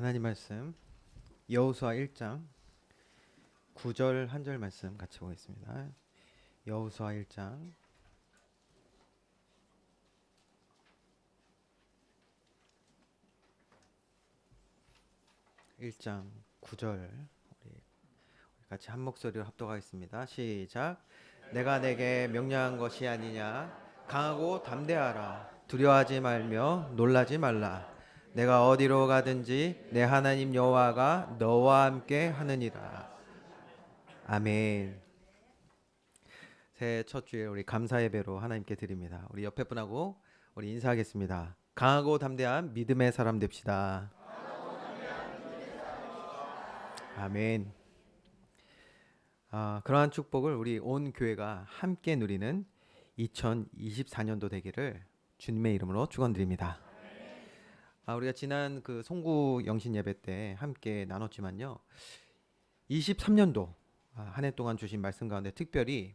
하나님 말씀 여호수아 1장 9절 한 절 말씀 같이 보겠습니다. 여호수아 1장 9절 우리 같이 한 목소리로 합독하겠습니다. 시작. 내가 내게 명령한 것이 아니냐. 강하고 담대하라. 두려워하지 말며 놀라지 말라. 내가 어디로 가든지 내 하나님 여호와가 너와 함께 하느니라. 아멘. 새해 첫 주일 우리 감사 예배로 하나님께 드립니다. 우리 옆에 분하고 우리 인사하겠습니다. 강하고 담대한 믿음의 사람 됩시다. 아멘. 그러한 축복을 우리 온 교회가 함께 누리는 2024년도 되기를 주님의 이름으로 축원드립니다. 우리가 지난 그 송구 영신 예배 때 함께 나눴지만요. 23년도 한 해 동안 주신 말씀 가운데 특별히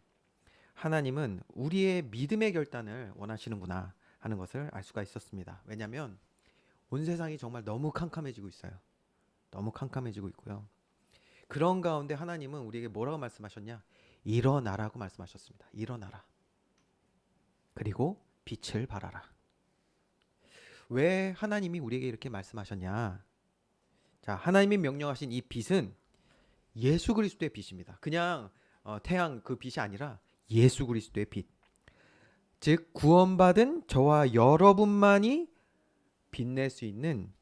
하나님은 우리의 믿음의 결단을 원하시는구나 하는 것을 알 수가 있었습니다. 왜냐하면 온 세상이 정말 너무 캄캄해지고 있어요. 너무 캄캄해지고 있고요. 그런 가운데 하나님은 우리에게 뭐라고 말씀하셨냐? 일어나라고 말씀하셨습니다. 일어나라. 그리고 빛을 발하라. 왜 하나님이 우리에게 이렇게 말씀하셨냐? 자, 하나님이 명령하신 이 빛은 예수 그리스도의 빛입니다. 그냥 태양 그 빛이 아니라 예수 그리스도의 빛. 즉 구원받은 저와 여러분만이 빛낼 수 있는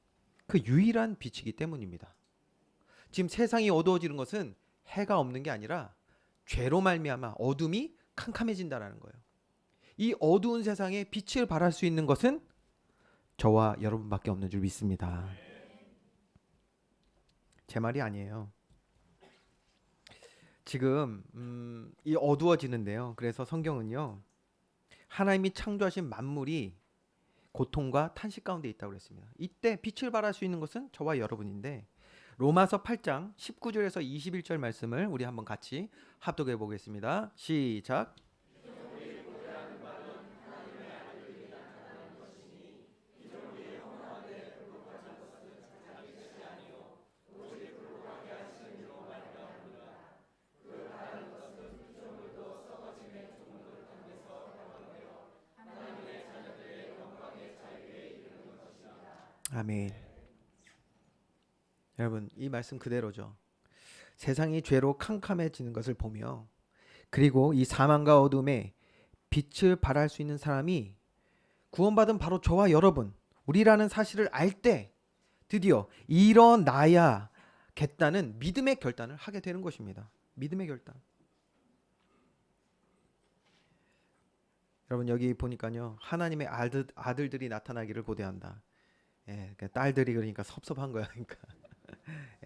그 유일한 빛이기 때문입니다. 지금 세상이 어두워지는 것은 해가 없는 게 아니라 죄로 말미암아 어둠이 캄캄해진다라는 거예요. 이 어두운 세상에 빛을 발할 수 있는 것은 저와 여러분밖에 없는 줄 믿습니다. 제 말이 아니에요. 지금 이 어두워지는데요. 그래서 성경은요. 하나님이 창조하신 만물이 고통과 탄식 가운데 있다고 그랬습니다. 이때 빛을 발할 수 있는 것은 저와 여러분인데 로마서 8장 19절에서 21절 말씀을 우리 한번 같이 합독해 보겠습니다. 시작. 아멘. 여러분 이 말씀 그대로죠. 세상이 죄로 캄캄해지는 것을 보며 그리고 이 사망과 어둠에 빛을 발할 수 있는 사람이 구원받은 바로 저와 여러분 우리라는 사실을 알 때 드디어 일어나야겠다는 믿음의 결단을 하게 되는 것입니다. 믿음의 결단. 여러분 여기 보니까요. 하나님의 아들들이 나타나기를 고대한다. 그러니까 딸들이 그러니까 섭섭한 거야. 그러니까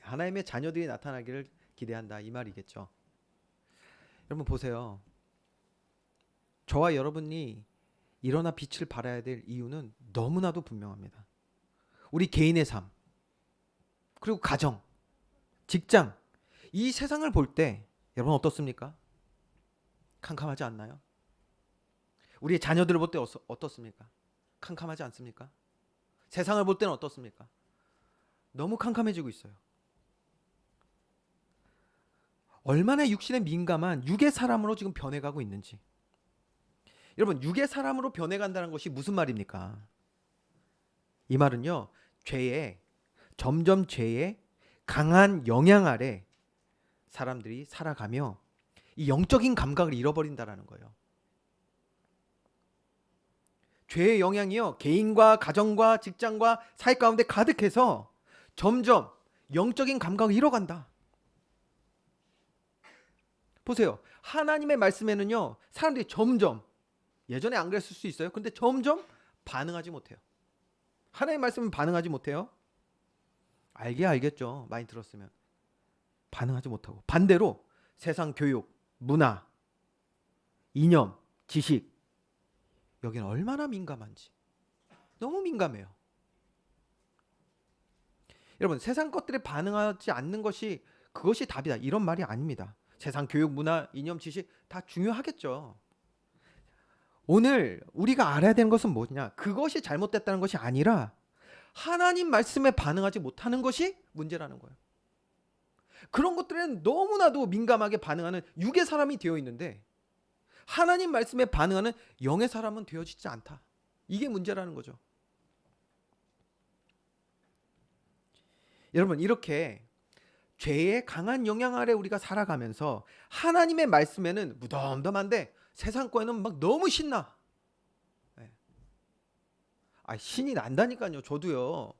하나님의 자녀들이 나타나기를 기대한다 이 말이겠죠. 여러분 보세요. 저와 여러분이 일어나 빛을 발해야 될 이유는 너무나도 분명합니다. 우리 개인의 삶, 그리고 가정, 직장, 이 세상을 볼 때 여러분 어떻습니까? 캄캄하지 않나요? 우리의 자녀들을 볼 때 어떻습니까? 캄캄하지 않습니까? 세상을 볼 때는 어떻습니까? 너무 캄캄해지고 있어요. 얼마나 육신에 민감한 육의 사람으로 지금 변해가고 있는지. 여러분 육의 사람으로 변해간다는 것이 무슨 말입니까? 이 말은요. 점점 죄의 강한 영향 아래 사람들이 살아가며 이 영적인 감각을 잃어버린다라는 거예요. 죄의 영향이요. 개인과 가정과 직장과 사회 가운데 가득해서 점점 영적인 감각을 잃어간다. 보세요. 하나님의 말씀에는요. 사람들이 점점 예전에 안 그랬을 수 있어요. 근데 점점 반응하지 못해요. 하나님의 말씀은 반응하지 못해요. 알겠죠. 많이 들었으면. 반응하지 못하고 반대로 세상 교육, 문화, 이념, 지식 여기는 얼마나 민감한지. 너무 민감해요. 여러분 세상 것들에 반응하지 않는 것이 그것이 답이다. 이런 말이 아닙니다. 세상 교육, 문화, 이념, 지식 다 중요하겠죠. 오늘 우리가 알아야 되는 것은 뭐냐? 그것이 잘못됐다는 것이 아니라 하나님 말씀에 반응하지 못하는 것이 문제라는 거예요. 그런 것들에는 너무나도 민감하게 반응하는 육의 사람이 되어 있는데 하나님 말씀에 반응하는 영의 사람은 되어지지 않다. 이게 문제라는 거죠. 여러분, 이렇게 죄의 강한 영향 아래 우리가 살아가면서 하나님의 말씀에는 무덤덤한데 세상 거에는 막 너무 신나. 네. 신이 난다니까요. 저도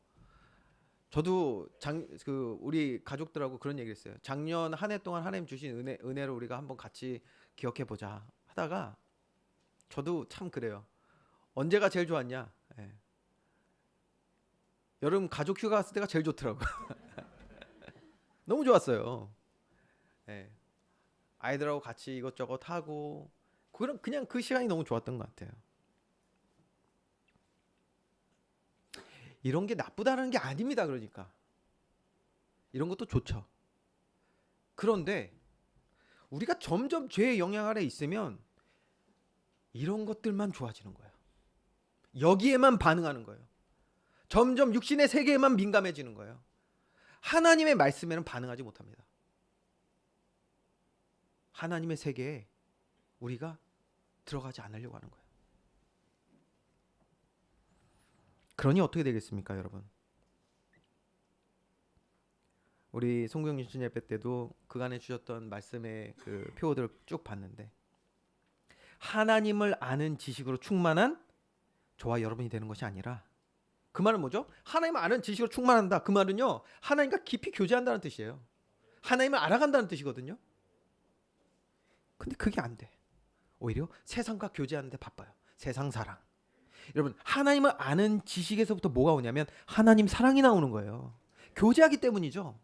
우리 가족들하고 그런 얘기했어요. 작년 한 해 동안 하나님 주신 은혜를 우리가 한번 같이 기억해 보자 하다가 저도 참 그래요. 언제가 제일 좋았냐? 예. 여름 가족 휴가 갔을 때가 제일 좋더라고요. 너무 좋았어요. 예. 아이들하고 같이 이것저것 하고 그냥 그 시간이 너무 좋았던 것 같아요. 이런 게 나쁘다는 게 아닙니다. 그러니까 이런 것도 좋죠. 그런데 우리가 점점 죄의 영향 아래 있으면 이런 것들만 좋아지는 거예요. 여기에만 반응하는 거예요. 점점 육신의 세계에만 민감해지는 거예요. 하나님의 말씀에는 반응하지 못합니다. 하나님의 세계에 우리가 들어가지 않으려고 하는 거예요. 그러니 어떻게 되겠습니까, 여러분? 우리 송경 유신 예배 때도 그간에 주셨던 말씀의 그 표어들을 쭉 봤는데 하나님을 아는 지식으로 충만한 저와 여러분이 되는 것이 아니라 그 말은 뭐죠? 하나님을 아는 지식으로 충만한다. 그 말은요. 하나님과 깊이 교제한다는 뜻이에요. 하나님을 알아간다는 뜻이거든요. 근데 그게 안 돼. 오히려 세상과 교제하는데 바빠요. 세상 사랑. 여러분, 하나님을 아는 지식에서부터 뭐가 오냐면 하나님 사랑이 나오는 거예요. 교제하기 때문이죠.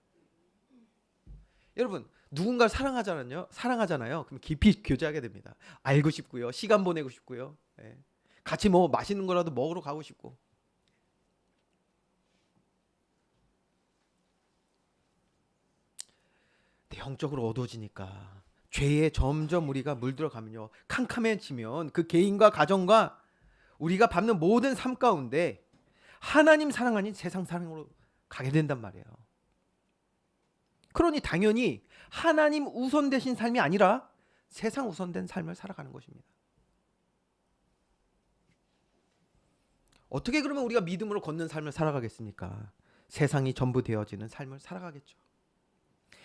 여러분, 누군가를 사랑하잖아요. 그럼 깊이 교제하게 됩니다. 알고 싶고요. 시간 보내고 싶고요. 예. 같이 뭐 맛있는 거라도 먹으러 가고 싶고. 영적으로 어두워지니까 죄에 점점 우리가 물들어가면요. 캄캄해지면 그 개인과 가정과 우리가 밟는 모든 삶 가운데 하나님 사랑 아닌 세상 사랑으로 가게 된단 말이에요. 그러니 당연히 하나님 우선되신 삶이 아니라 세상 우선된 삶을 살아가는 것입니다. 어떻게 그러면 우리가 믿음으로 걷는 삶을 살아가겠습니까? 세상이 전부 되어지는 삶을 살아가겠죠.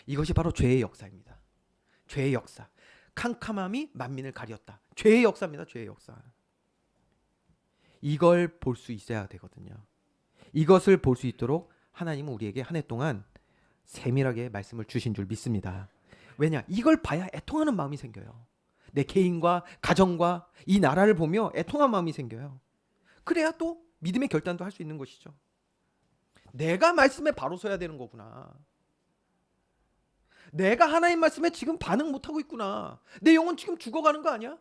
이것이 바로 죄의 역사입니다. 죄의 역사. 캄캄함이 만민을 가렸다. 죄의 역사입니다. 죄의 역사. 이걸 볼 수 있어야 되거든요. 이것을 볼 수 있도록 하나님은 우리에게 한 해 동안 세밀하게 말씀을 주신 줄 믿습니다. 왜냐? 이걸 봐야 애통하는 마음이 생겨요. 내 개인과 가정과 이 나라를 보며 애통한 마음이 생겨요. 그래야 또 믿음의 결단도 할 수 있는 것이죠. 내가 말씀에 바로 서야 되는 거구나. 내가 하나님 말씀에 지금 반응 못하고 있구나. 내 영혼 지금 죽어가는 거 아니야?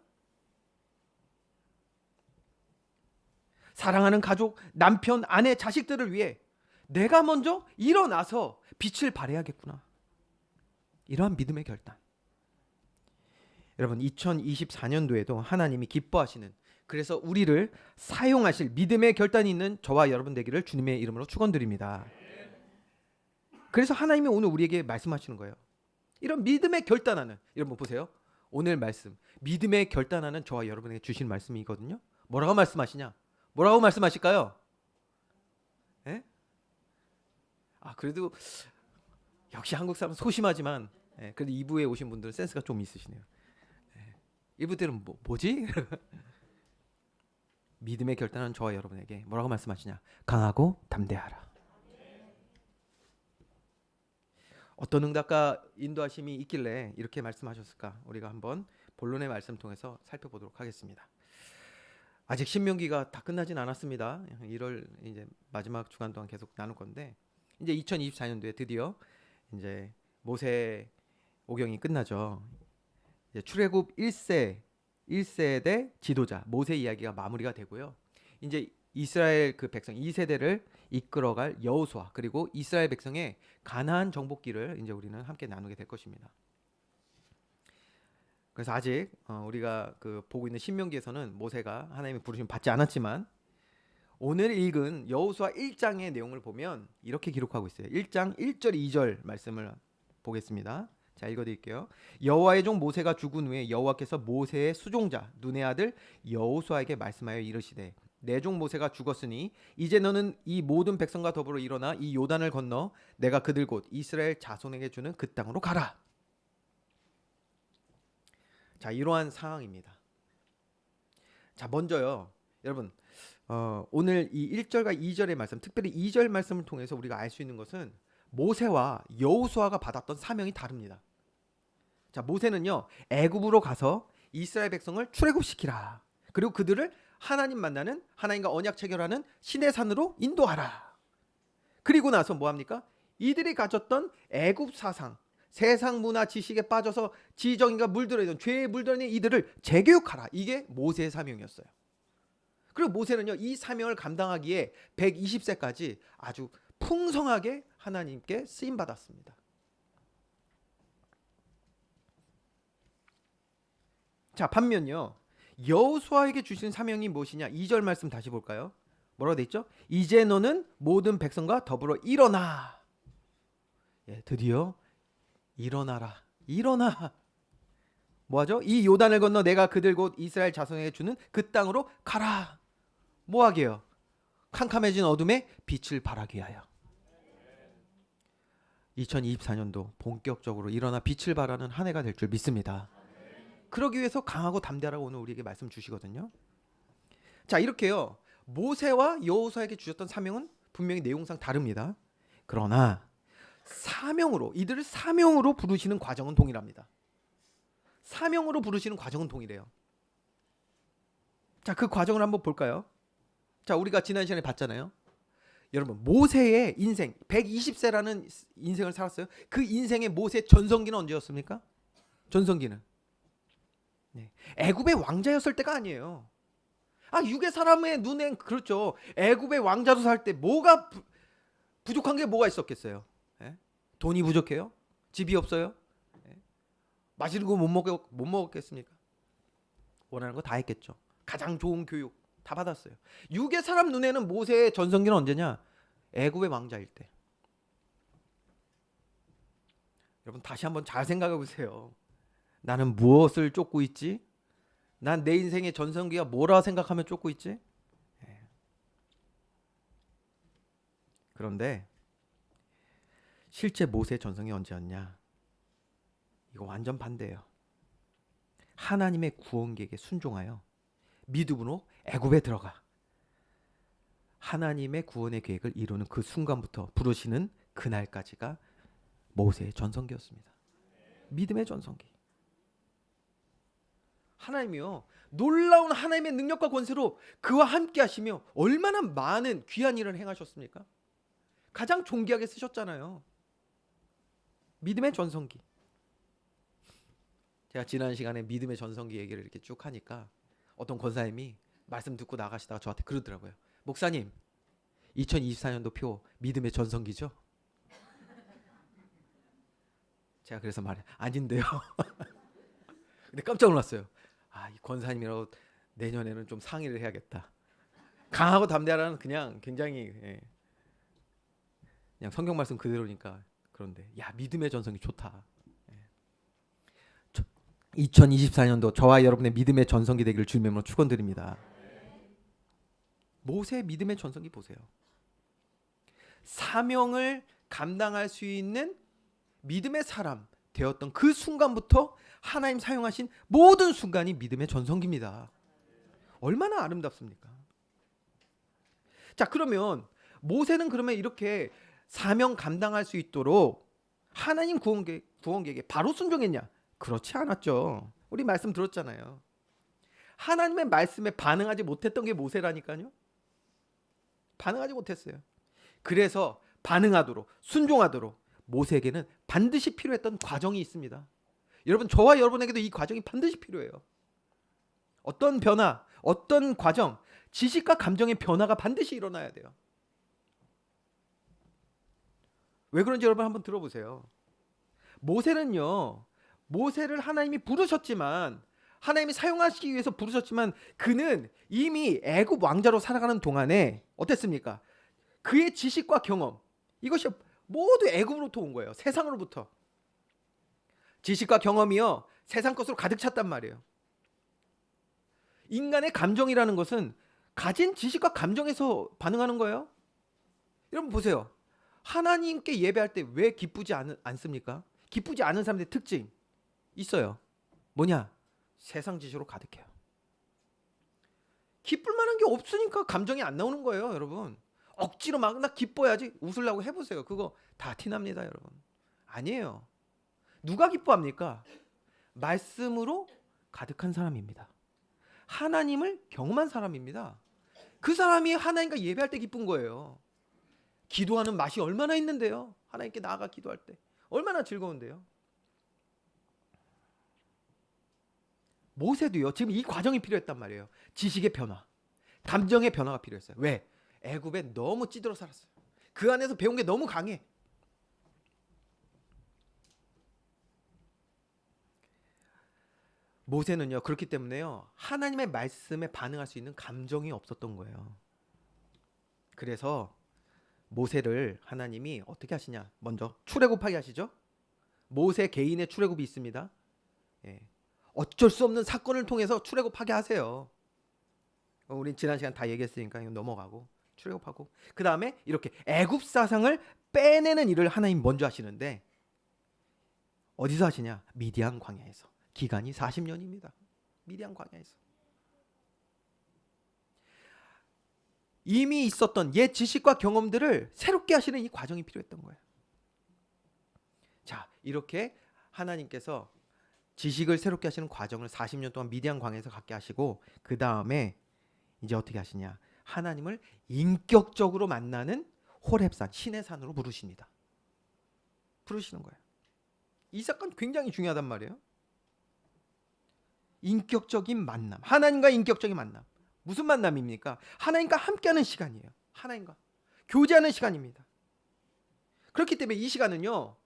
사랑하는 가족, 남편, 아내, 자식들을 위해 내가 먼저 일어나서 빛을 발해야겠구나. 이러한 믿음의 결단. 여러분, 2024년도에도 하나님이 기뻐하시는, 그래서 우리를 사용하실 믿음의 결단이 있는 저와 여러분 되기를 주님의 이름으로 축원드립니다. 그래서 하나님이 오늘 우리에게 말씀하시는 거예요. 이런 믿음의 결단하는, 여러분 보세요. 오늘 말씀, 믿음의 결단하는 저와 여러분에게 주신 말씀이거든요. 뭐라고 말씀하시냐? 뭐라고 말씀하실까요? 예? 그래도 역시 한국 사람 소심하지만 그래도 2부에 오신 분들은 센스가 좀 있으시네요. 1부 때는 뭐지? 믿음의 결단은 저와 여러분에게 뭐라고 말씀하시냐? 강하고 담대하라. 어떤 응답과 인도하심이 있길래 이렇게 말씀하셨을까? 우리가 한번 본론의 말씀 통해서 살펴보도록 하겠습니다. 아직 신명기가 다 끝나진 않았습니다. 1월 이제 마지막 주간 동안 계속 나눌 건데 이제 2024년도에 드디어 이제 모세 오경이 끝나죠. 이제 출애굽 1세대 지도자 모세 이야기가 마무리가 되고요. 이제 이스라엘 그 백성 2세대를 이끌어갈 여호수아 그리고 이스라엘 백성의 가나안 정복기를 이제 우리는 함께 나누게 될 것입니다. 그래서 아직 우리가 그 보고 있는 신명기에서는 모세가 하나님의 부르심 받지 않았지만 오늘 읽은 여호수아 1장의 내용을 보면 이렇게 기록하고 있어요. 1장 1절 2절 말씀을 보겠습니다. 자, 읽어드릴게요. 여호와의 종 모세가 죽은 후에 여호와께서 모세의 수종자 눈의 아들 여호수아에게 말씀하여 이르시되 내 종 모세가 죽었으니 이제 너는 이 모든 백성과 더불어 일어나 이 요단을 건너 내가 그들 곧 이스라엘 자손에게 주는 그 땅으로 가라. 자, 이러한 상황입니다. 자, 먼저요, 여러분, 오늘 이 1절과 2절의 말씀, 특별히 2절 말씀을 통해서 우리가 알 수 있는 것은 모세와 여호수아가 받았던 사명이 다릅니다. 자, 모세는요, 애굽으로 가서 이스라엘 백성을 출애굽시키라. 그리고 그들을 하나님 만나는, 하나님과 언약 체결하는 시내 산으로 인도하라. 그리고 나서 뭐 합니까? 이들이 가졌던 애굽 사상, 세상 문화 지식에 빠져서 지정인가 물들어 있는 죄에 물들어 있는 이들을 재교육하라. 이게 모세의 사명이었어요. 그리고 모세는요, 이 사명을 감당하기에 120세까지 아주 풍성하게 하나님께 쓰임 받았습니다. 자, 반면요, 여호수아에게 주신 사명이 무엇이냐? 2절 말씀 다시 볼까요? 뭐라고 돼 있죠? 이제 너는 모든 백성과 더불어 일어나. 예, 드디어 일어나라. 일어나. 뭐하죠? 이 요단을 건너 내가 그들 곧 이스라엘 자손에게 주는 그 땅으로 가라. 뭐하게요? 캄캄해진 어둠에 빛을 발하게 위하여. 2024년도 본격적으로 일어나 빛을 발하는 한 해가 될 줄 믿습니다. 그러기 위해서 강하고 담대하라고 오늘 우리에게 말씀 주시거든요. 자, 이렇게요, 모세와 여호수아에게 주셨던 사명은 분명히 내용상 다릅니다. 그러나 사명으로, 이들을 사명으로 부르시는 과정은 동일합니다. 사명으로 부르시는 과정은 동일해요. 자, 그 과정을 한번 볼까요? 자, 우리가 지난 시간에 봤잖아요. 여러분, 모세의 인생 120세라는 인생을 살았어요. 그 인생의 모세 전성기는 언제였습니까? 전성기는 애굽의 왕자였을 때가 아니에요. 육의 사람의 눈엔 그렇죠. 애굽의 왕자로 살 때 뭐가 부족한 게 뭐가 있었겠어요? 돈이 부족해요? 집이 없어요? 맛있는 거 못 먹었겠습니까? 원하는 거 다 했겠죠. 가장 좋은 교육 다 받았어요. 육의 사람 눈에는 모세의 전성기는 언제냐? 애굽의 왕자일 때. 여러분, 다시 한번 잘 생각해 보세요. 나는 무엇을 쫓고 있지? 난 내 인생의 전성기가 뭐라 생각하면 쫓고 있지? 그런데 실제 모세의 전성이 언제였냐? 이거 완전 반대예요. 하나님의 구원 계획에 순종하여 믿음으로 애굽에 들어가 하나님의 구원의 계획을 이루는 그 순간부터 부르시는 그날까지가 모세의 전성기였습니다. 믿음의 전성기. 하나님이요, 놀라운 하나님의 능력과 권세로 그와 함께 하시며 얼마나 많은 귀한 일을 행하셨습니까? 가장 존귀하게 쓰셨잖아요. 믿음의 전성기. 제가 지난 시간에 믿음의 전성기 얘기를 이렇게 쭉 하니까 어떤 권사님이 말씀 듣고 나가시다가 저한테 그러더라고요. 목사님, 2024년도 표 믿음의 전성기죠? 제가 그래서 말해, 아닌데요. 근데 깜짝 놀랐어요. 이 권사님이라고 내년에는 좀 상의를 해야겠다. 강하고 담대하라는 그냥 굉장히 그냥 성경 말씀 그대로니까. 그런데 믿음의 전성기 좋다. 2024년도 저와 여러분의 믿음의 전성기 되기를 주님의 이름으로 축원드립니다. 모세의 믿음의 전성기 보세요. 사명을 감당할 수 있는 믿음의 사람 되었던 그 순간부터 하나님 사용하신 모든 순간이 믿음의 전성기입니다. 얼마나 아름답습니까? 자, 그러면 모세는 그러면 이렇게 사명 감당할 수 있도록 하나님 구원 계획에 바로 순종했냐? 그렇지 않았죠. 우리 말씀 들었잖아요. 하나님의 말씀에 반응하지 못했던 게 모세라니까요. 반응하지 못했어요. 그래서 반응하도록, 순종하도록 모세에게는 반드시 필요했던 과정이 있습니다. 여러분, 저와 여러분에게도 이 과정이 반드시 필요해요. 어떤 변화, 어떤 과정, 지식과 감정의 변화가 반드시 일어나야 돼요. 왜 그런지 여러분 한번 들어보세요. 모세를 하나님이 부르셨지만 하나님이 사용하시기 위해서 부르셨지만 그는 이미 애굽 왕자로 살아가는 동안에 어땠습니까? 그의 지식과 경험, 이것이 모두 애굽으로부터 온 거예요. 세상으로부터. 지식과 경험이요, 세상 것으로 가득 찼단 말이에요. 인간의 감정이라는 것은 가진 지식과 감정에서 반응하는 거예요. 여러분 보세요. 하나님께 예배할 때 왜 기쁘지 않습니까? 기쁘지 않은 사람들의 특징 있어요. 뭐냐? 세상 지식으로 가득해요. 기쁠 만한 게 없으니까 감정이 안 나오는 거예요, 여러분. 억지로 막 나 기뻐야지 웃으려고 해보세요. 그거 다 티납니다, 여러분. 아니에요. 누가 기뻐합니까? 말씀으로 가득한 사람입니다. 하나님을 경험한 사람입니다. 그 사람이 하나님과 예배할 때 기쁜 거예요. 기도하는 맛이 얼마나 있는데요. 하나님께 나아가 기도할 때 얼마나 즐거운데요. 모세도요. 지금 이 과정이 필요했단 말이에요. 지식의 변화, 감정의 변화가 필요했어요. 왜? 애굽에 너무 찌들어 살았어요. 그 안에서 배운 게 너무 강해. 모세는요. 그렇기 때문에요. 하나님의 말씀에 반응할 수 있는 감정이 없었던 거예요. 그래서 모세를 하나님이 어떻게 하시냐? 먼저 출애굽하게 하시죠. 모세 개인의 출애굽이 있습니다. 예. 어쩔 수 없는 사건을 통해서 출애굽하게 하세요. 우린 지난 시간 다 얘기했으니까 이거 넘어가고 출애굽하고 그 다음에 이렇게 애굽 사상을 빼내는 일을 하나님 먼저 하시는데 어디서 하시냐? 미디안 광야에서. 기간이 40년입니다. 미디안 광야에서. 이미 있었던 옛 지식과 경험들을 새롭게 하시는 이 과정이 필요했던 거예요. 자, 이렇게 하나님께서 지식을 새롭게 하시는 과정을 40년 동안 미디안 광야에서 갖게 하시고 그 다음에 이제 어떻게 하시냐? 하나님을 인격적으로 만나는 호렙산, 신의 산으로 부르십니다. 부르시는 거예요. 이 사건 굉장히 중요하단 말이에요. 인격적인 만남, 하나님과 인격적인 만남. 무슨 만남입니까? 하나님과 함께하는 시간이에요. 하나님과 교제하는 시간입니다. 그렇기 때문에 이 시간은요,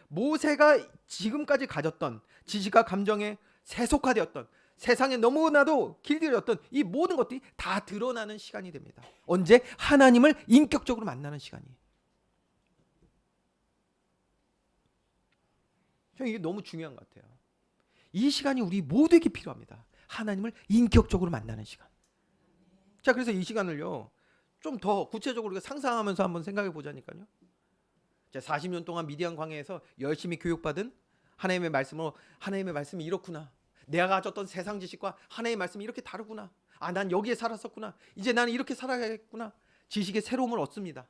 모세가 지금까지 가졌던 지식과 감정에 세속화되었던, 세상에 너무나도 길들였던 이 모든 것들이 다 드러나는 시간이 됩니다. 언제? 하나님을 인격적으로 만나는 시간이에요. 이게 너무 중요한 것 같아요. 이 시간이 우리 모두에게 필요합니다. 하나님을 인격적으로 만나는 시간. 자, 그래서 이 시간을요, 좀 더 구체적으로 우리가 상상하면서 한번 생각해 보자니까요. 자, 40년 동안 미디안 광야에서 열심히 교육받은 하나님의 말씀으로, 하나님의 말씀이 이렇구나. 내가 가졌던 세상 지식과 하나님의 말씀이 이렇게 다르구나. 아, 난 여기에 살았었구나. 이제 나는 이렇게 살아야겠구나. 지식의 새로움을 얻습니다.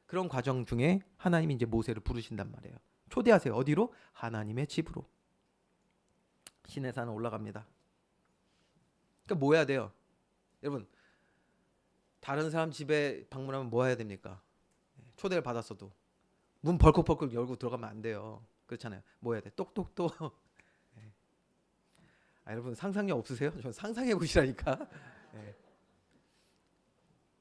그런 과정 중에 하나님이 이제 모세를 부르신단 말이에요. 초대하세요. 어디로? 하나님의 집으로. 신의 산에 올라갑니다. 그러니까 뭐 해야 돼요? 여러분, 다른 사람 집에 방문하면 뭐 해야 됩니까? 초대를 받았어도 문 벌컥벌컥 열고 들어가면 안 돼요. 그렇잖아요. 뭐 해야 돼? 똑똑똑. 아, 여러분 상상력 없으세요? 저 상상해 보시라니까.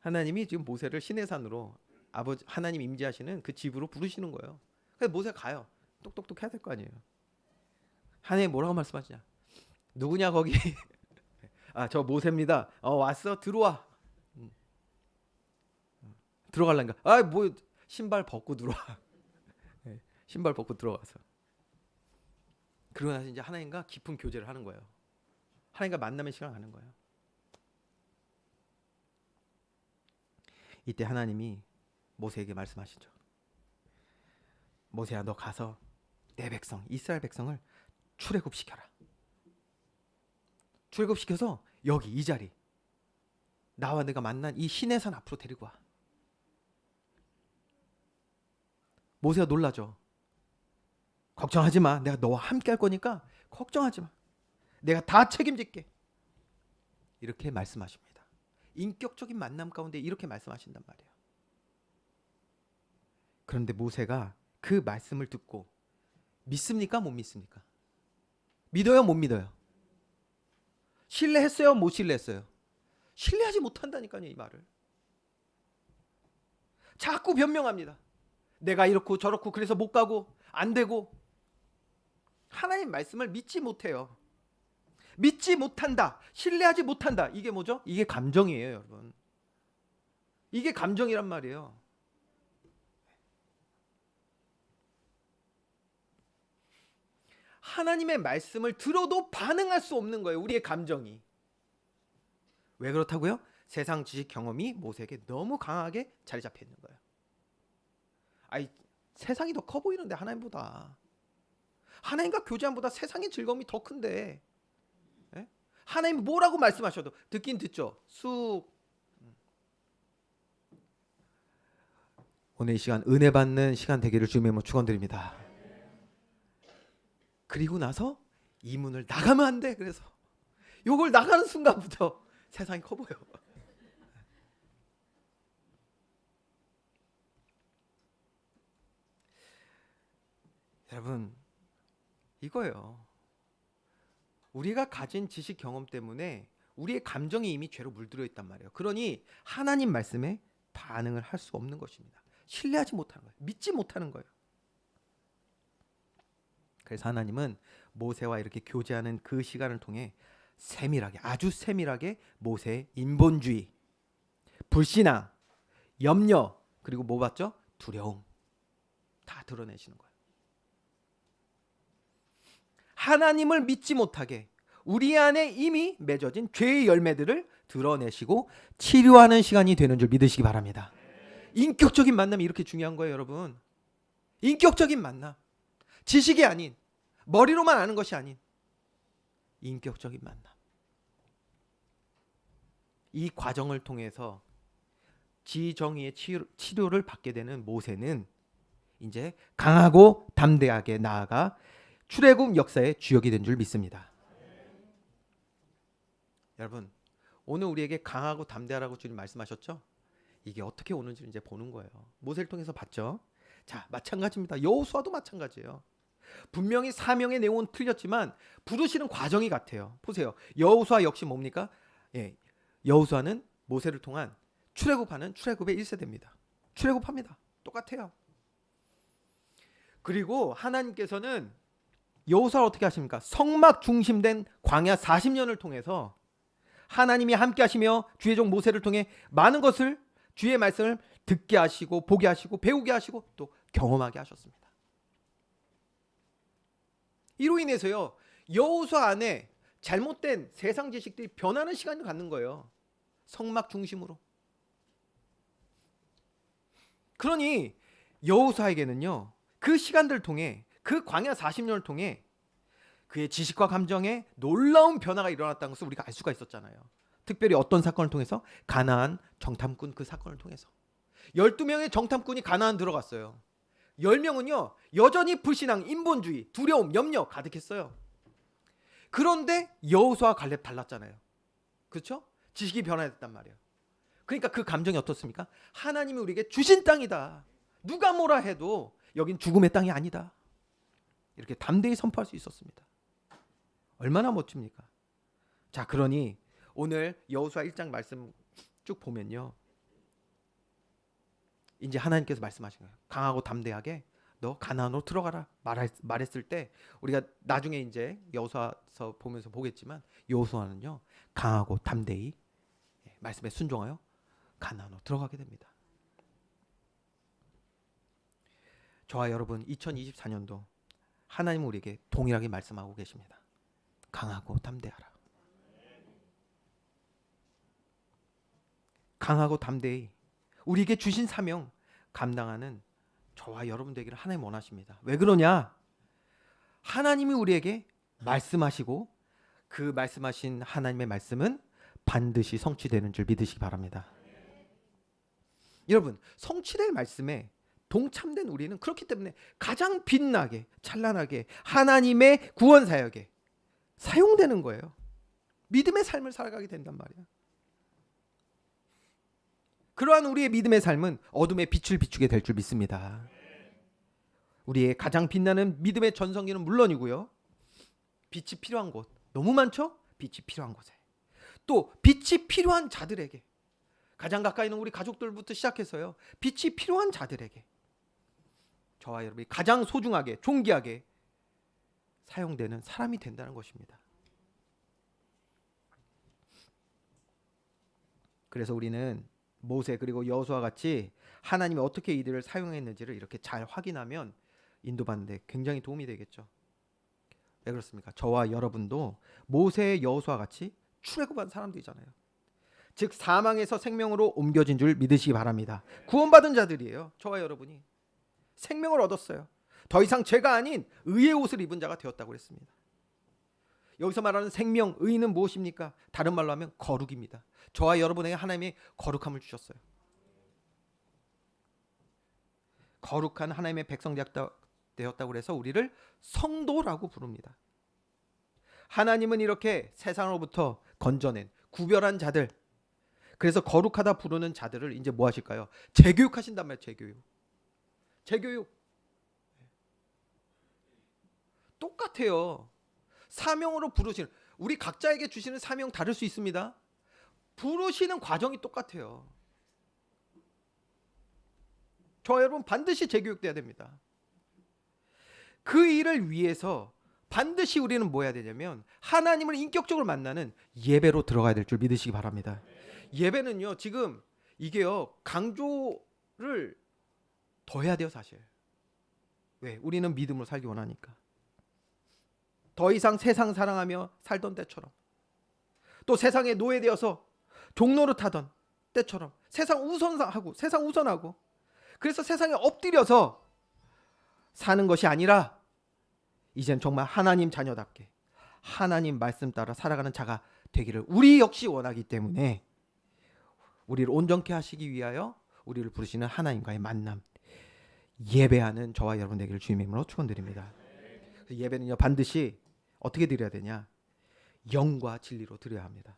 하나님이 지금 모세를 신의 산으로 아버지 하나님 임재하시는 그 집으로 부르시는 거예요. 그래서 모세가 가요. 똑똑똑 해야 될 거 아니에요. 하나님 뭐라고 말씀하시냐? 누구냐 거기? 아, 저 모세입니다. 왔어? 들어와. 들어갈란가? 아, 뭐 신발 벗고 들어와. 신발 벗고 들어가서. 그러고 나서 이제 하나님과 깊은 교제를 하는 거예요. 하나님과 만남의 시간을 가는 거예요. 이때 하나님이 모세에게 말씀하시죠. 모세야, 너 가서 내 백성 이스라엘 백성을 출애굽시켜라. 출애굽시켜서 여기 이 자리 나와 내가 만난 이 신의 산 앞으로 데리고 와. 모세가 놀라죠. 걱정하지 마. 내가 너와 함께 할 거니까 걱정하지 마. 내가 다 책임질게. 이렇게 말씀하십니다. 인격적인 만남 가운데 이렇게 말씀하신단 말이에요. 그런데 모세가 그 말씀을 듣고 믿습니까? 못 믿습니까? 믿어요? 못 믿어요? 신뢰했어요? 못 신뢰했어요? 신뢰하지 못한다니까요, 이 말을. 자꾸 변명합니다. 내가 이렇고 저렇고 그래서 못 가고 안 되고. 하나님 말씀을 믿지 못해요. 믿지 못한다, 신뢰하지 못한다. 이게 뭐죠? 이게 감정이에요, 여러분. 이게 감정이란 말이에요. 하나님의 말씀을 들어도 반응할 수 없는 거예요, 우리의 감정이. 왜 그렇다고요? 세상 지식 경험이 모세에게 너무 강하게 자리 잡혀 있는 거예요. 아이, 세상이 더 커 보이는데, 하나님보다. 하나님과 교제함보다 세상의 즐거움이 더 큰데, 예? 하나님이 뭐라고 말씀하셔도 듣긴 듣죠. 오늘 이 시간 은혜 받는 시간 되기를 주님의 이름으로 축원드립니다. 그리고 나서 이 문을 나가면 안 돼. 그래서 요걸 나가는 순간부터 세상이 커 보여. 여러분, 이거예요. 우리가 가진 지식 경험 때문에 우리의 감정이 이미 죄로 물들어 있단 말이에요. 그러니 하나님 말씀에 반응을 할 수 없는 것입니다. 신뢰하지 못하는 거예요. 믿지 못하는 거예요. 그래서 하나님은 모세와 이렇게 교제하는 그 시간을 통해 세밀하게, 아주 세밀하게 모세의 인본주의, 불신앙, 염려, 그리고 뭐 봤죠? 두려움 다 드러내시는 거예요. 하나님을 믿지 못하게 우리 안에 이미 맺어진 죄의 열매들을 드러내시고 치료하는 시간이 되는 줄 믿으시기 바랍니다. 인격적인 만남이 이렇게 중요한 거예요, 여러분. 인격적인 만남. 지식이 아닌, 머리로만 아는 것이 아닌 인격적인 만남. 이 과정을 통해서 지정의의 치료를 받게 되는 모세는 이제 강하고 담대하게 나아가 출애굽 역사의 주역이 된 줄 믿습니다. 여러분, 오늘 우리에게 강하고 담대하라고 주님 말씀하셨죠? 이게 어떻게 오는지 이제 보는 거예요. 모세를 통해서 봤죠? 자, 마찬가지입니다. 여호수아도 마찬가지예요. 분명히 사명의 내용은 틀렸지만 부르시는 과정이 같아요. 보세요. 여호수아 역시 뭡니까? 예, 여호수아는 모세를 통한 출애굽하는 출애굽의 1세대입니다. 출애굽합니다. 똑같아요. 그리고 하나님께서는 여호수아를 어떻게 하십니까? 성막 중심된 광야 40년을 통해서 하나님이 함께 하시며 주의 종 모세를 통해 많은 것을, 주의 말씀을 듣게 하시고 보게 하시고 배우게 하시고 또 경험하게 하셨습니다. 이로 인해서요, 여호수아 안에 잘못된 세상 지식들이 변하는 시간을 갖는 거예요. 성막 중심으로. 그러니 여호수아에게는요, 그 시간들을 통해, 그 광야 40년을 통해 그의 지식과 감정에 놀라운 변화가 일어났다는 것을 우리가 알 수가 있었잖아요. 특별히 어떤 사건을 통해서? 가나안 정탐꾼 그 사건을 통해서 12명의 정탐꾼이 가나안 들어갔어요. 10명은요 여전히 불신앙, 인본주의, 두려움, 염려 가득했어요. 그런데 여호수아와 갈렙 달랐잖아요. 그렇죠? 지식이 변화됐단 말이에요. 그러니까 그 감정이 어떻습니까? 하나님이 우리에게 주신 땅이다. 누가 뭐라 해도 여긴 죽음의 땅이 아니다. 이렇게 담대히 선포할 수 있었습니다. 얼마나 멋집니까? 자, 그러니 오늘 여호수아 1장 말씀 쭉 보면요, 이제 하나님께서 말씀하신 거예요. 강하고 담대하게 너 가나안으로 들어가라 말했을 때, 우리가 나중에 이제 여호수아서 보면서 보겠지만 여호수아는요 강하고 담대히 말씀에 순종하여 가나안으로 들어가게 됩니다. 저와 여러분 2024년도 하나님은 우리에게 동일하게 말씀하고 계십니다. 강하고 담대하라. 강하고 담대히 우리에게 주신 사명 감당하는 저와 여러분 되기를 하나님 원하십니다. 왜 그러냐? 하나님이 우리에게 말씀하시고 그 말씀하신 하나님의 말씀은 반드시 성취되는 줄 믿으시기 바랍니다. 여러분, 성취될 말씀에 동참된 우리는 그렇기 때문에 가장 빛나게 찬란하게 하나님의 구원 사역에 사용되는 거예요. 믿음의 삶을 살아가게 된단 말이야. 그러한 우리의 믿음의 삶은 어둠의 빛을 비추게 될 줄 믿습니다. 우리의 가장 빛나는 믿음의 전성기는 물론이고요, 빛이 필요한 곳 너무 많죠? 빛이 필요한 곳에, 또 빛이 필요한 자들에게, 가장 가까이 있는 우리 가족들부터 시작해서요, 빛이 필요한 자들에게 저와 여러분이 가장 소중하게 존귀하게 사용되는 사람이 된다는 것입니다. 그래서 우리는 모세 그리고 여호수아 같이 하나님이 어떻게 이들을 사용했는지를 이렇게 잘 확인하면 인도받는 데 굉장히 도움이 되겠죠. 왜 그렇습니까? 저와 여러분도 모세 여호수아 같이 출애굽한 사람들이잖아요. 즉 사망에서 생명으로 옮겨진 줄 믿으시기 바랍니다. 구원받은 자들이에요. 저와 여러분이 생명을 얻었어요. 더 이상 죄가 아닌 의의 옷을 입은 자가 되었다고 그랬습니다. 여기서 말하는 생명, 의는 무엇입니까? 다른 말로 하면 거룩입니다. 저와 여러분에게 하나님이 거룩함을 주셨어요. 거룩한 하나님의 백성 되었다고 해서 우리를 성도라고 부릅니다. 하나님은 이렇게 세상으로부터 건져낸 구별한 자들, 그래서 거룩하다 부르는 자들을 이제 뭐 하실까요? 재교육하신단 말이에요. 재교육 똑같아요. 사명으로 부르시는, 우리 각자에게 주시는 사명 다를 수 있습니다. 부르시는 과정이 똑같아요. 저 여러분 반드시 재교육돼야 됩니다. 그 일을 위해서 반드시 우리는 뭐 해야 되냐면 하나님을 인격적으로 만나는 예배로 들어가야 될 줄 믿으시기 바랍니다. 예배는요, 지금 이게요, 강조를 더 해야 돼요, 사실. 왜? 우리는 믿음으로 살기 원하니까. 더 이상 세상 사랑하며 살던 때처럼, 또 세상에 노예되어서 종노릇 하던 때처럼 세상 우선하고 그래서 세상에 엎드려서 사는 것이 아니라 이젠 정말 하나님 자녀답게 하나님 말씀 따라 살아가는 자가 되기를 우리 역시 원하기 때문에 우리를 온전케 하시기 위하여 우리를 부르시는 하나님과의 만남, 예배하는 저와 여러분 되기를 주님의 이름으로 축원드립니다. 예배는요, 반드시 어떻게 드려야 되냐? 영과 진리로 드려야 합니다.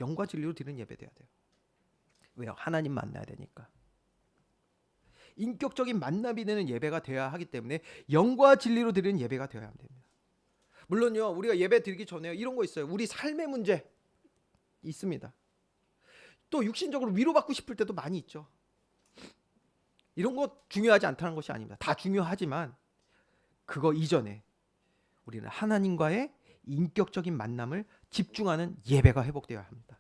영과 진리로 드리는 예배 돼야 돼요. 왜요? 하나님 만나야 되니까. 인격적인 만남이 되는 예배가 되어야 하기 때문에 영과 진리로 드리는 예배가 되어야 합니다. 물론요, 우리가 예배 드리기 전에 이런 거 있어요. 우리 삶의 문제 있습니다. 또 육신적으로 위로받고 싶을 때도 많이 있죠. 이런 거 중요하지 않다는 것이 아닙니다. 다 중요하지만 그거 이전에 우리는 하나님과의 인격적인 만남을 집중하는 예배가 회복되어야 합니다.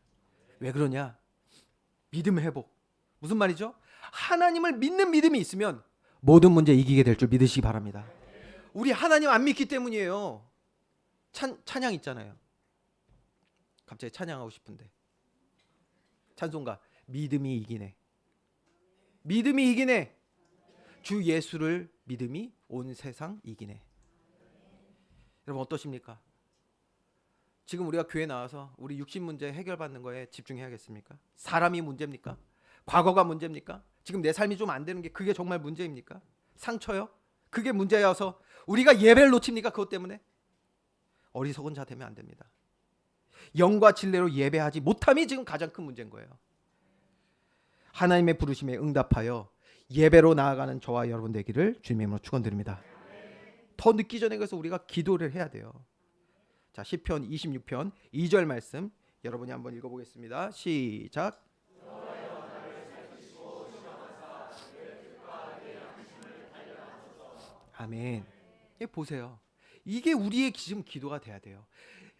왜 그러냐? 믿음 회복. 무슨 말이죠? 하나님을 믿는 믿음이 있으면 모든 문제 이기게 될 줄 믿으시기 바랍니다. 우리 하나님 안 믿기 때문이에요. 찬양 있잖아요. 갑자기 찬양하고 싶은데. 찬송가 믿음이 이기네. 믿음이 이기네. 주 예수를 믿음이 온 세상 이기네. 여러분 어떠십니까? 지금 우리가 교회 나와서 우리 육신 문제 해결받는 거에 집중해야겠습니까? 사람이 문제입니까? 과거가 문제입니까? 지금 내 삶이 좀 안 되는 게 그게 정말 문제입니까? 상처요? 그게 문제여서 우리가 예배를 놓칩니까? 그것 때문에? 어리석은 자 되면 안 됩니다. 영과 진리로 예배하지 못함이 지금 가장 큰 문제인 거예요. 하나님의 부르심에 응답하여 예배로 나아가는 저와 여러분 되기를 주님의 이름으로 축원드립니다. 더 늦기 전에 그래서 우리가 기도를 해야 돼요. 자, 시편 26편 2절 말씀 여러분이 한번 읽어보겠습니다. 시작. 아멘. 보세요. 이게 우리의 지금 기도가 돼야 돼요.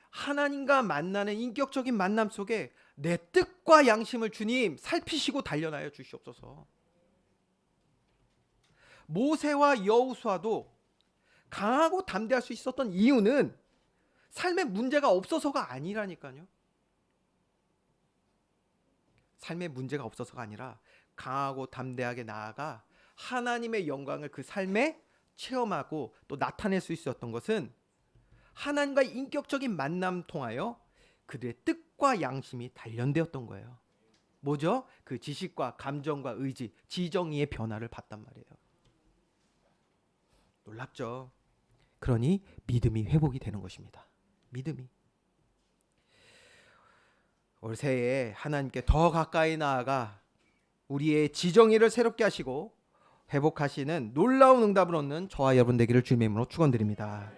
하나님과 만나는 인격적인 만남 속에 내 뜻과 양심을 주님 살피시고 단련하여 주시옵소서. 모세와 여호수아도 강하고 담대할 수 있었던 이유는 삶에 문제가 없어서가 아니라니까요. 삶에 문제가 없어서가 아니라 강하고 담대하게 나아가 하나님의 영광을 그 삶에 체험하고 또 나타낼 수 있었던 것은 하나님과의 인격적인 만남 통하여 그들의 뜻과 양심이 단련되었던 거예요. 뭐죠? 그 지식과 감정과 의지, 지정의의 변화를 봤단 말이에요. 놀랍죠? 그러니 믿음이 회복이 되는 것입니다. 믿음이. 올 새해에 하나님께 더 가까이 나아가 우리의 지정의를 새롭게 하시고 회복하시는 놀라운 응답을 얻는 저와 여러분 되기를 주님의 이름으로 축원드립니다.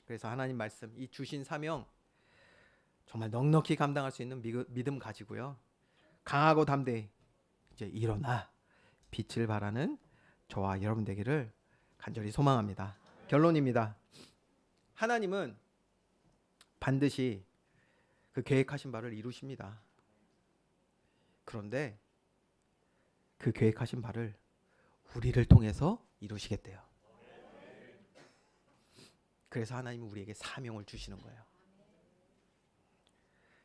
그래서 하나님 말씀, 이 주신 사명 정말 넉넉히 감당할 수 있는 믿음 가지고요, 강하고 담대히 이제 일어나 빛을 발하는 저와 여러분 되기를 간절히 소망합니다. 결론입니다. 하나님은 반드시 그 계획하신 바를 이루십니다. 그런데 그 계획하신 바를 우리를 통해서 이루시겠대요. 그래서 하나님은 우리에게 사명을 주시는 거예요.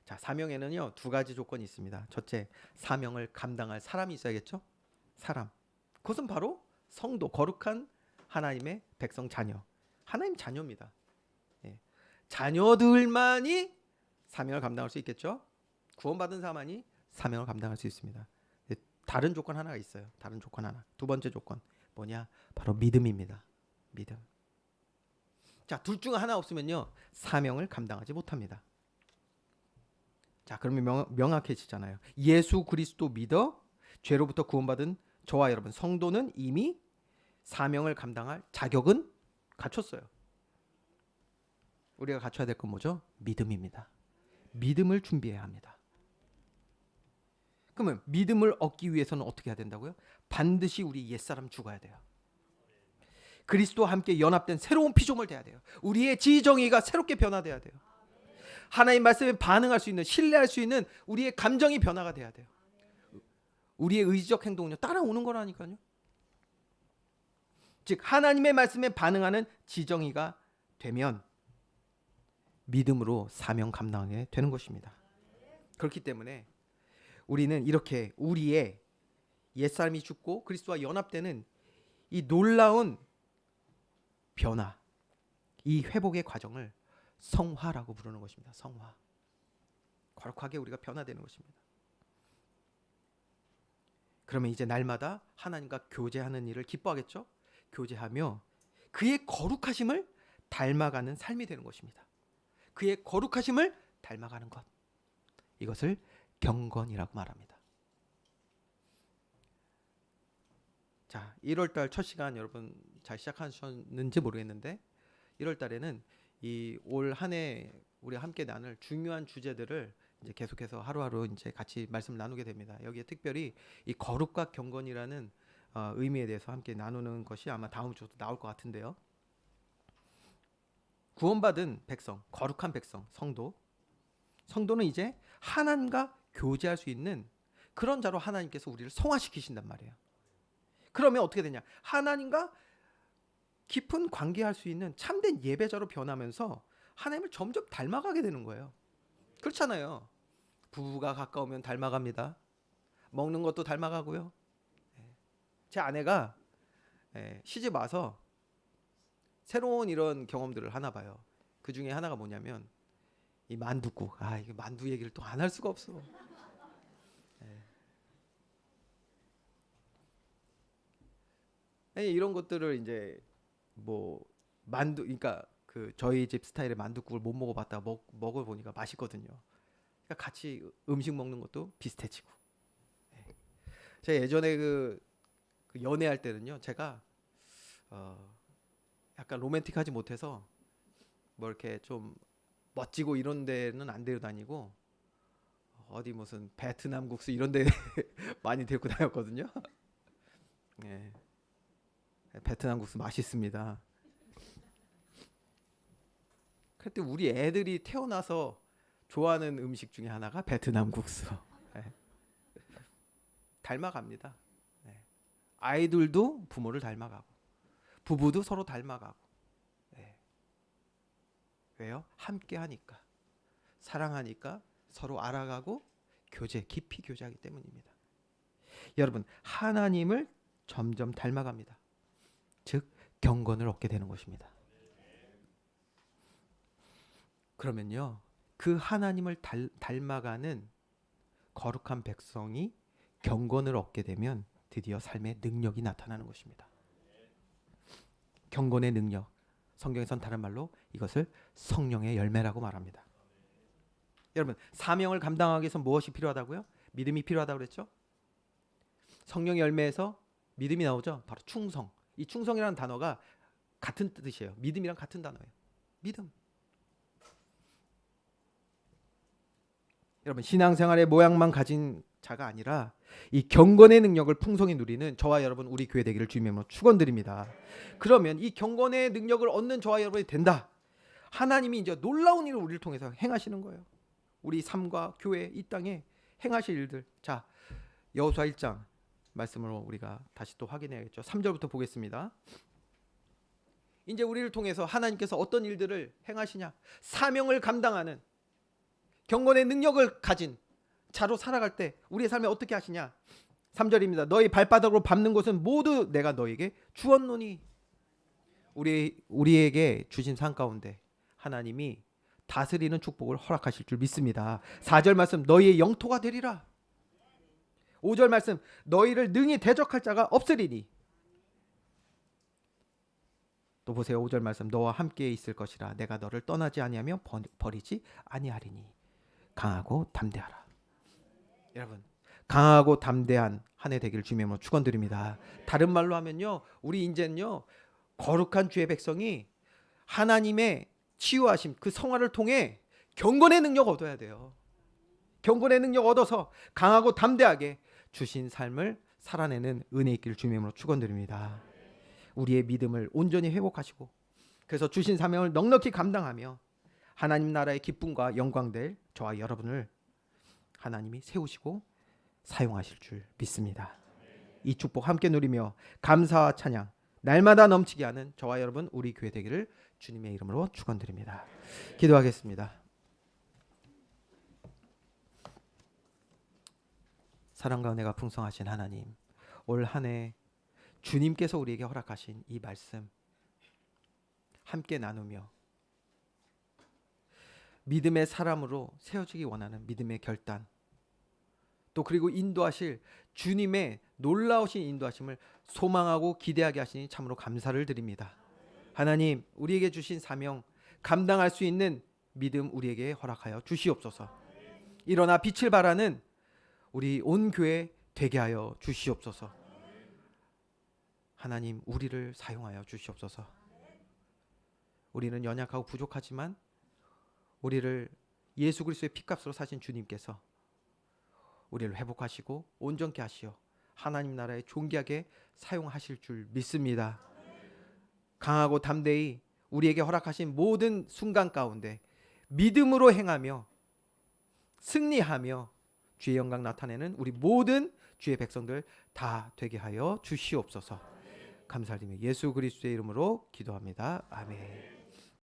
자, 사명에는요 두 가지 조건이 있습니다. 첫째, 사명을 감당할 사람이 있어야겠죠. 사람, 그것은 바로 성도, 거룩한 하나님의 백성, 자녀, 하나님 자녀입니다. 예. 자녀들만이 사명을 감당할 수 있겠죠. 구원받은 사람만이 사명을 감당할 수 있습니다. 다른 조건 하나가 있어요. 다른 조건 하나. 두 번째 조건 뭐냐? 바로 믿음입니다. 믿음. 자, 둘 중 하나 없으면요 사명을 감당하지 못합니다. 자, 그러면 명확해지잖아요. 예수 그리스도 믿어 죄로부터 구원받은 저와 여러분 성도는 이미 사명을 감당할 자격은 갖췄어요. 우리가 갖춰야 될 건 뭐죠? 믿음입니다. 믿음을 준비해야 합니다. 그러면 믿음을 얻기 위해서는 어떻게 해야 된다고요? 반드시 우리 옛사람 죽어야 돼요. 그리스도와 함께 연합된 새로운 피조물 돼야 돼요. 우리의 지정의가 새롭게 변화돼야 돼요. 하나님 말씀에 반응할 수 있는, 신뢰할 수 있는 우리의 감정이 변화가 돼야 돼요. 우리의 의지적 행동은요 따라오는 거라니까요. 즉 하나님의 말씀에 반응하는 지정의가 되면 믿음으로 사명 감당하게 되는 것입니다. 그렇기 때문에 우리는 이렇게 우리의 옛사람이 죽고 그리스도와 연합되는 이 놀라운 변화, 이 회복의 과정을 성화라고 부르는 것입니다. 성화. 거룩하게 우리가 변화되는 것입니다. 그러면 이제 날마다 하나님과 교제하는 일을 기뻐하겠죠? 교제하며 그의 거룩하심을 닮아가는 삶이 되는 것입니다. 그의 거룩하심을 닮아가는 것. 이것을 경건이라고 말합니다. 자, 1월달 첫 시간 여러분 잘 시작하셨는지 모르겠는데 1월달에는 이 올 한 해 우리 함께 나눌 중요한 주제들을 이제 계속해서 하루하루 이제 같이 말씀을 나누게 됩니다. 여기에 특별히 이 거룩과 경건이라는 의미에 대해서 함께 나누는 것이 아마 다음 주도 나올 것 같은데요. 구원받은 백성, 거룩한 백성, 성도는 이제 하나님과 교제할 수 있는 그런 자로 하나님께서 우리를 성화시키신단 말이에요. 그러면 어떻게 되냐? 하나님과 깊은 관계할 수 있는 참된 예배자로 변하면서 하나님을 점점 닮아가게 되는 거예요. 그렇잖아요. 부부가 가까우면 닮아갑니다. 먹는 것도 닮아가고요. 제 아내가 시집 와서 새로운 이런 경험들을 하나 봐요. 그 중에 하나가 뭐냐면 이 만둣국. 이게 만두 얘기를 또 안 할 수가 없어. 이런 것들을 이제 뭐 만두, 그러니까 그 저희 집 스타일의 만둣국을 못 먹어봤다 먹어보니까 맛있거든요. 그러니까 같이 음식 먹는 것도 비슷해지고. 제가 예전에 그 연애할 때는요, 제가 약간 로맨틱하지 못해서 뭐 이렇게 좀 멋지고 이런 데는 안 데려다니고 어디 무슨 베트남 국수 이런 데 많이 데리고 다녔거든요. 예. 베트남 국수 맛있습니다. 그때 우리 애들이 태어나서 좋아하는 음식 중에 하나가 베트남 국수. 예. 닮아갑니다. 예. 아이들도 부모를 닮아가고 부부도 서로 닮아가고. 예. 왜요? 함께 하니까, 사랑하니까, 서로 알아가고 깊이 교제하기 때문입니다. 여러분, 하나님을 점점 닮아갑니다. 즉 경건을 얻게 되는 것입니다. 그러면요, 그 하나님을 닮아가는 거룩한 백성이 경건을 얻게 되면 드디어 삶의 능력이 나타나는 것입니다. 경건의 능력, 성경에선 다른 말로 이것을 성령의 열매라고 말합니다. 여러분, 사명을 감당하기 위해서 무엇이 필요하다고요? 믿음이 필요하다고 그랬죠? 성령의 열매에서 믿음이 나오죠? 바로 충성. 이 충성이라는 단어가 같은 뜻이에요. 믿음이랑 같은 단어예요. 믿음. 여러분, 신앙생활의 모양만 가진 자가 아니라 이 경건의 능력을 풍성히 누리는 저와 여러분, 우리 교회 되기를 주님으로 축원드립니다. 그러면 이 경건의 능력을 얻는 저와 여러분이 된다. 하나님이 이제 놀라운 일을 우리를 통해서 행하시는 거예요. 우리 삶과 교회 이 땅에 행하실 일들. 자, 여호수아 1장 말씀으로 우리가 다시 또 확인해야겠죠. 3절부터 보겠습니다. 이제 우리를 통해서 하나님께서 어떤 일들을 행하시냐? 사명을 감당하는 경건의 능력을 가진 자로 살아갈 때 우리의 삶에 어떻게 하시냐? 3절입니다. 너희 발바닥으로 밟는 곳은 모두 내가 너에게 주었노니. 우리에게 주신 상 가운데 하나님이 다스리는 축복을 허락하실 줄 믿습니다. 4절 말씀 너희의 영토가 되리라. 5절 말씀 너희를 능히 대적할 자가 없으리니. 또 보세요. 5절 말씀 너와 함께 있을 것이라 내가 너를 떠나지 아니하며 버리지 아니하리니. 강하고 담대하라. 여러분, 강하고 담대한 한 해 되기를 주님의 이름으로 축원드립니다. 다른 말로 하면요, 우리 이제는요 거룩한 주의 백성이 하나님의 치유하심 그 성화를 통해 경건의 능력 얻어야 돼요. 경건의 능력 얻어서 강하고 담대하게 주신 삶을 살아내는 은혜 있기를 주님의 이름으로 축원드립니다. 우리의 믿음을 온전히 회복하시고 그래서 주신 사명을 넉넉히 감당하며 하나님 나라의 기쁨과 영광될 저와 여러분을 하나님이 세우시고 사용하실 줄 믿습니다. 이 축복 함께 누리며 감사와 찬양 날마다 넘치게 하는 저와 여러분 우리 교회 되기를 주님의 이름으로 축원드립니다. 기도하겠습니다. 사랑과 은혜가 풍성하신 하나님, 올 한 해 주님께서 우리에게 허락하신 이 말씀 함께 나누며 믿음의 사람으로 세워지기 원하는 믿음의 결단, 또 그리고 인도하실 주님의 놀라우신 인도하심을 소망하고 기대하게 하시니 참으로 감사를 드립니다. 하나님, 우리에게 주신 사명 감당할 수 있는 믿음 우리에게 허락하여 주시옵소서. 일어나 빛을 발하는 우리 온 교회 되게 하여 주시옵소서. 하나님, 우리를 사용하여 주시옵소서. 우리는 연약하고 부족하지만 우리를 예수 그리스도의 피값으로 사신 주님께서 우리를 회복하시고 온전케 하시어 하나님 나라에 존귀하게 사용하실 줄 믿습니다. 강하고 담대히 우리에게 허락하신 모든 순간 가운데 믿음으로 행하며 승리하며 주의 영광 나타내는 우리 모든 주의 백성들 다 되게 하여 주시옵소서. 감사드리며 예수 그리스도의 이름으로 기도합니다. 아멘.